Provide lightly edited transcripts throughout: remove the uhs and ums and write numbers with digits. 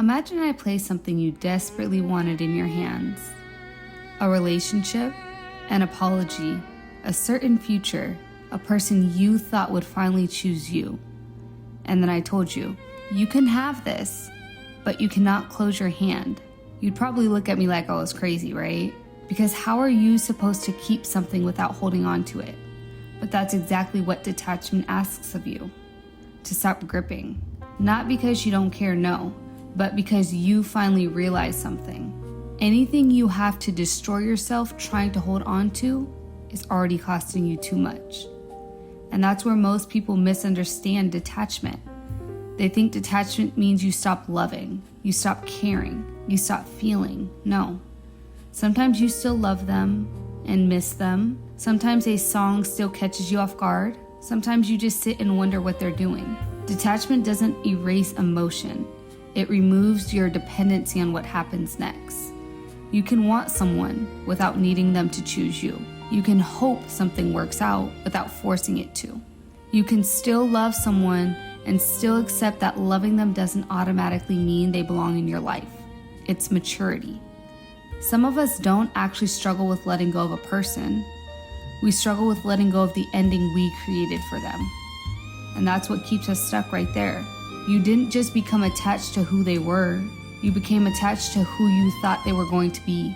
Imagine I placed something you desperately wanted in your hands. A relationship, an apology, a certain future, a person you thought would finally choose you. And then I told you, you can have this, but you cannot close your hand. You'd probably look at me like I was crazy, right? Because how are you supposed to keep something without holding on to it? But that's exactly what detachment asks of you. To stop gripping. Not because you don't care, no, but because you finally realize something. Anything you have to destroy yourself trying to hold on to is already costing you too much. And that's where most people misunderstand detachment. They think detachment means you stop loving, you stop caring, you stop feeling. No. Sometimes you still love them and miss them. Sometimes a song still catches you off guard. Sometimes you just sit and wonder what they're doing. Detachment doesn't erase emotion. It removes your dependency on what happens next. You can want someone without needing them to choose you. You can hope something works out without forcing it to. You can still love someone and still accept that loving them doesn't automatically mean they belong in your life. It's maturity. Some of us don't actually struggle with letting go of a person. We struggle with letting go of the ending we created for them. And that's what keeps us stuck right there. You didn't just become attached to who they were. You became attached to who you thought they were going to be,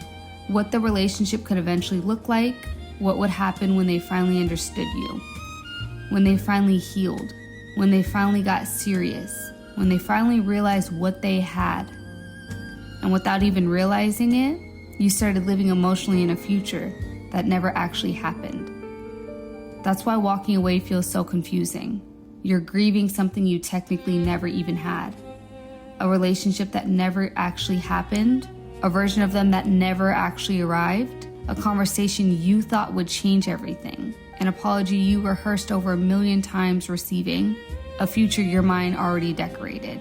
what the relationship could eventually look like, what would happen when they finally understood you, when they finally healed, when they finally got serious, when they finally realized what they had. And without even realizing it, you started living emotionally in a future that never actually happened. That's why walking away feels so confusing. You're grieving something you technically never even had. A relationship that never actually happened, a version of them that never actually arrived, a conversation you thought would change everything, an apology you rehearsed over 1 million times receiving, a future your mind already decorated.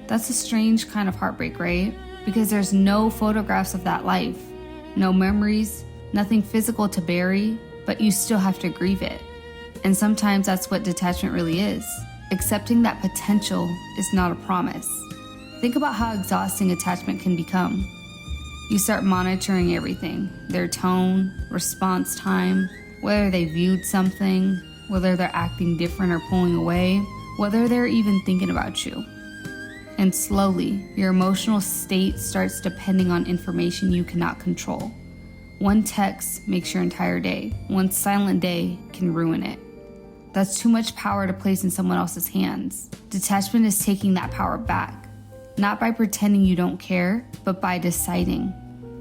That's a strange kind of heartbreak, right? Because there's no photographs of that life, no memories, nothing physical to bury, but you still have to grieve it. And sometimes that's what detachment really is. Accepting that potential is not a promise. Think about how exhausting attachment can become. You start monitoring everything, their tone, response time, whether they viewed something, whether they're acting different or pulling away, whether they're even thinking about you. And slowly, your emotional state starts depending on information you cannot control. One text makes your entire day. One silent day can ruin it. That's too much power to place in someone else's hands. Detachment is taking that power back. Not by pretending you don't care, but by deciding.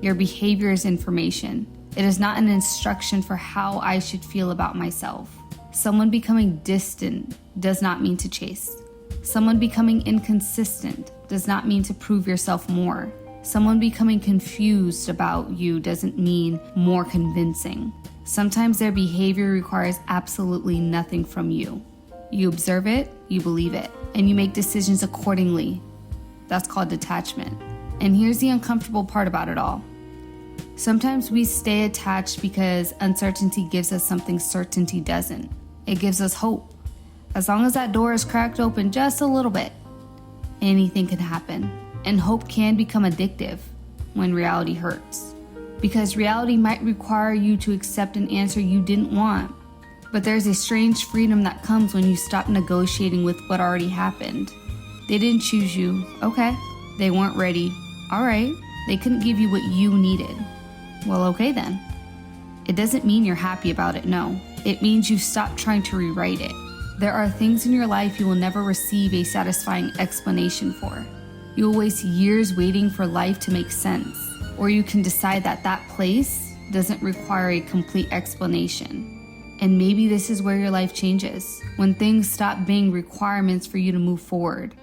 Your behavior is information. It is not an instruction for how I should feel about myself. Someone becoming distant does not mean to chase. Someone becoming inconsistent does not mean to prove yourself more. Someone becoming confused about you doesn't mean more convincing. Sometimes their behavior requires absolutely nothing from you. You observe it, you believe it, and you make decisions accordingly. That's called detachment. And here's the uncomfortable part about it all. Sometimes we stay attached because uncertainty gives us something certainty doesn't. It gives us hope. As long as that door is cracked open just a little bit, anything can happen. And hope can become addictive when reality hurts. Because reality might require you to accept an answer you didn't want. But there's a strange freedom that comes when you stop negotiating with what already happened. They didn't choose you. Okay. They weren't ready. All right. They couldn't give you what you needed. Well, okay then. It doesn't mean you're happy about it, no. It means you've stopped trying to rewrite it. There are things in your life you will never receive a satisfying explanation for. You will waste years waiting for life to make sense. Or you can decide that that place doesn't require a complete explanation. And maybe this is where your life changes, when things stop being requirements for you to move forward.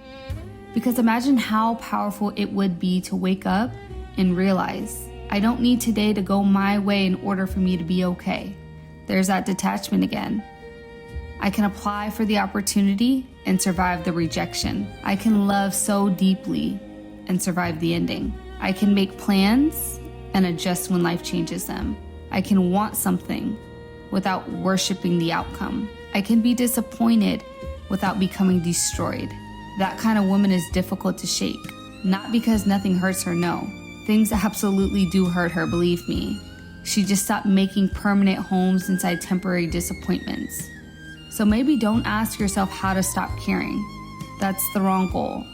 Because imagine how powerful it would be to wake up and realize, I don't need today to go my way in order for me to be okay. There's that detachment again. I can apply for the opportunity and survive the rejection. I can love so deeply and survive the ending. I can make plans and adjust when life changes them. I can want something without worshiping the outcome. I can be disappointed without becoming destroyed. That kind of woman is difficult to shake. Not because nothing hurts her, no. Things absolutely do hurt her, believe me. She just stopped making permanent homes inside temporary disappointments. So maybe don't ask yourself how to stop caring. That's the wrong goal.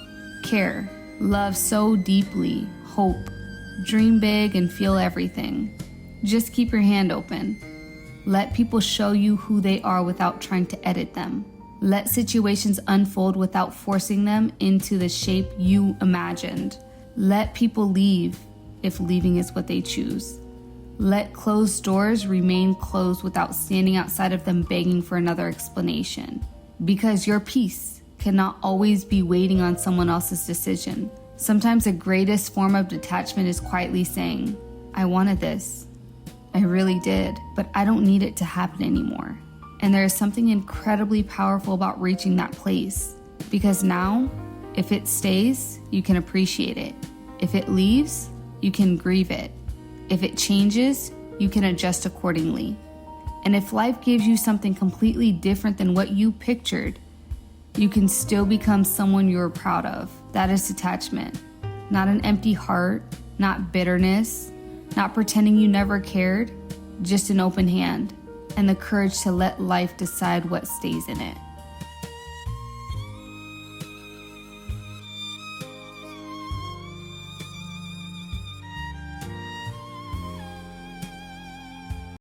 Care, love so deeply, hope, dream big and feel everything. Just keep your hand open. Let people show you who they are without trying to edit them. Let situations unfold without forcing them into the shape you imagined. Let people leave if leaving is what they choose. Let closed doors remain closed without standing outside of them begging for another explanation. Because your peace cannot always be waiting on someone else's decision. Sometimes the greatest form of detachment is quietly saying, I wanted this. I really did, but I don't need it to happen anymore. And there is something incredibly powerful about reaching that place. Because now, if it stays, you can appreciate it. If it leaves, you can grieve it. If it changes, you can adjust accordingly. And if life gives you something completely different than what you pictured, you can still become someone you're proud of. That is detachment. Not an empty heart, not bitterness, not pretending you never cared, just an open hand and the courage to let life decide what stays in it.